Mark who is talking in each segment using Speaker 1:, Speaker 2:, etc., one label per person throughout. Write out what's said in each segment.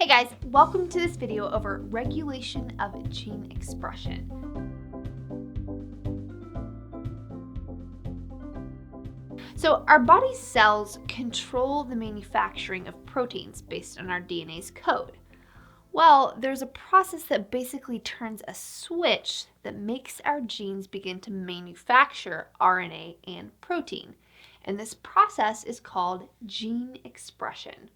Speaker 1: Hey guys, welcome to this video over regulation of gene expression. So our body's cells control the manufacturing of proteins based on our DNA's code. Well, there's a process that basically turns a switch that makes our genes begin to manufacture RNA and protein. And this process is called gene expression.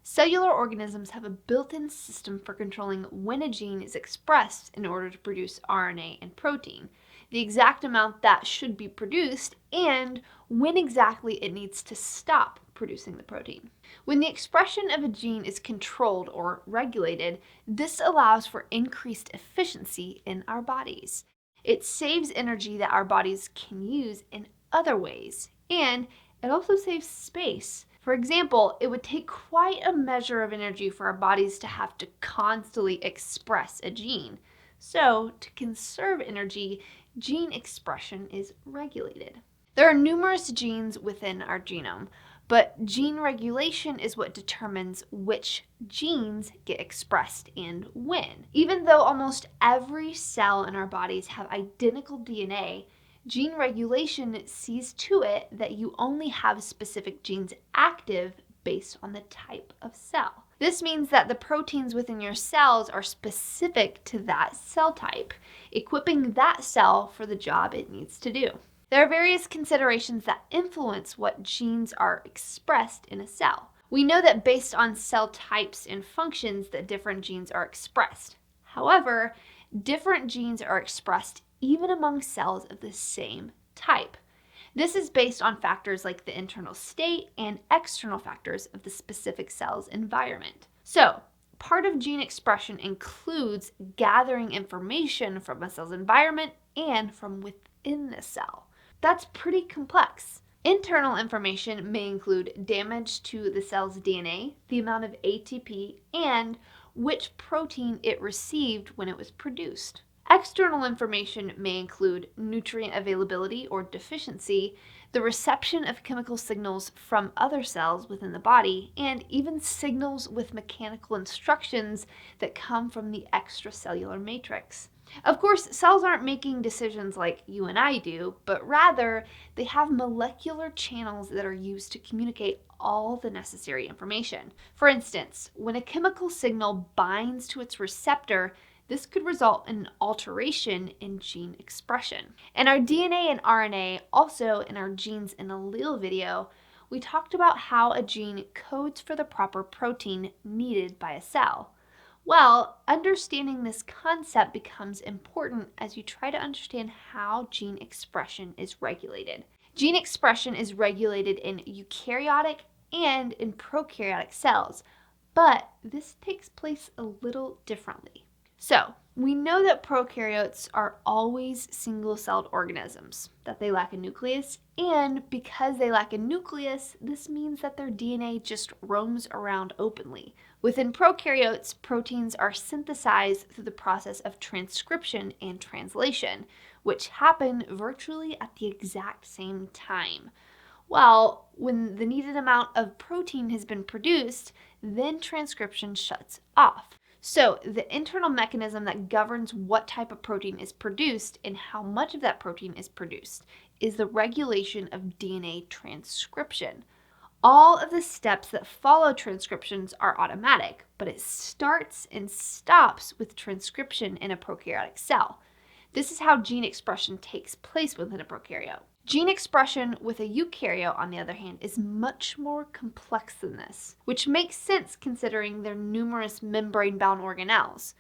Speaker 1: Cellular organisms have a built-in system for controlling when a gene is expressed in order to produce RNA and protein, the exact amount that should be produced, and when exactly it needs to stop producing the protein. When the expression of a gene is controlled or regulated, this allows for increased efficiency in our bodies. It saves energy that our bodies can use in other ways, and it also saves space. For example, it would take quite a measure of energy for our bodies to have to constantly express a gene. So, to conserve energy, gene expression is regulated. There are numerous genes within our genome, but gene regulation is what determines which genes get expressed and when. Even though almost every cell in our bodies have identical DNA, gene regulation sees to it that you only have specific genes active based on the type of cell. This means that the proteins within your cells are specific to that cell type, equipping that cell for the job it needs to do. There are various considerations that influence what genes are expressed in a cell. We know that based on cell types and functions that different genes are expressed. However, different genes are expressed even among cells of the same type. This is based on factors like the internal state and external factors of the specific cell's environment. So, part of gene expression includes gathering information from a cell's environment and from within the cell. That's pretty complex. Internal information may include damage to the cell's DNA, the amount of ATP, and which protein it received when it was produced. External information may include nutrient availability or deficiency, the reception of chemical signals from other cells within the body, and even signals with mechanical instructions that come from the extracellular matrix. Of course, cells aren't making decisions like you and I do, but rather they have molecular channels that are used to communicate all the necessary information. For instance, when a chemical signal binds to its receptor, this could result in an alteration in gene expression. In our DNA and RNA, also in our genes and allele video, we talked about how a gene codes for the proper protein needed by a cell. Well, understanding this concept becomes important as you try to understand how gene expression is regulated. Gene expression is regulated in eukaryotic and in prokaryotic cells, but this takes place a little differently. So, we know that prokaryotes are always single-celled organisms, that they lack a nucleus, and because they lack a nucleus, this means that their DNA just roams around openly. Within prokaryotes, proteins are synthesized through the process of transcription and translation, which happen virtually at the exact same time. Well, when the needed amount of protein has been produced, then transcription shuts off. So, the internal mechanism that governs what type of protein is produced and how much of that protein is produced is the regulation of DNA transcription. All of the steps that follow transcriptions are automatic, but it starts and stops with transcription in a prokaryotic cell. This is how gene expression takes place within a prokaryote. Gene expression with a eukaryote, on the other hand, is much more complex than this, which makes sense considering their numerous membrane-bound organelles.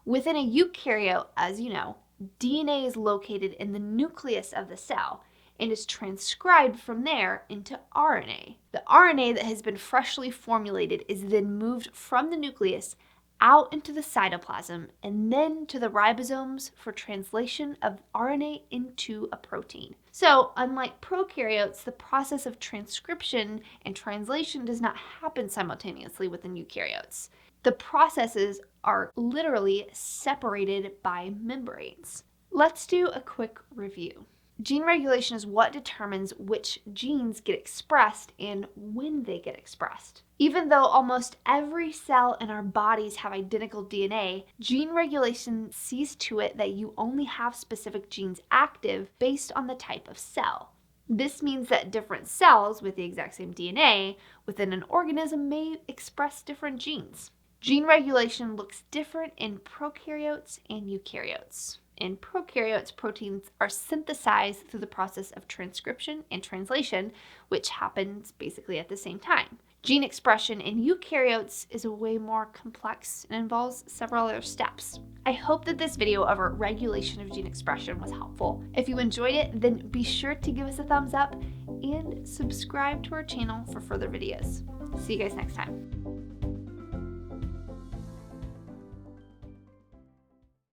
Speaker 1: Within a eukaryote, as you know, DNA is located in the nucleus of the cell and is transcribed from there into RNA. The RNA that has been freshly formulated is then moved from the nucleus out into the cytoplasm and then to the ribosomes for translation of RNA into a protein. So, unlike prokaryotes, the process of transcription and translation does not happen simultaneously within eukaryotes. The processes are literally separated by membranes. Let's do a quick review. Gene regulation is what determines which genes get expressed and when they get expressed. Even though almost every cell in our bodies have identical DNA, gene regulation sees to it that you only have specific genes active based on the type of cell. This means that different cells with the exact same DNA within an organism may express different genes. Gene regulation looks different in prokaryotes and eukaryotes. In prokaryotes, proteins are synthesized through the process of transcription and translation, which happens basically at the same time. Gene expression in eukaryotes is way more complex and involves several other steps. I hope that this video of our regulation of gene expression was helpful. If you enjoyed it, then be sure to give us a thumbs up and subscribe to our channel for further videos. See you guys next time.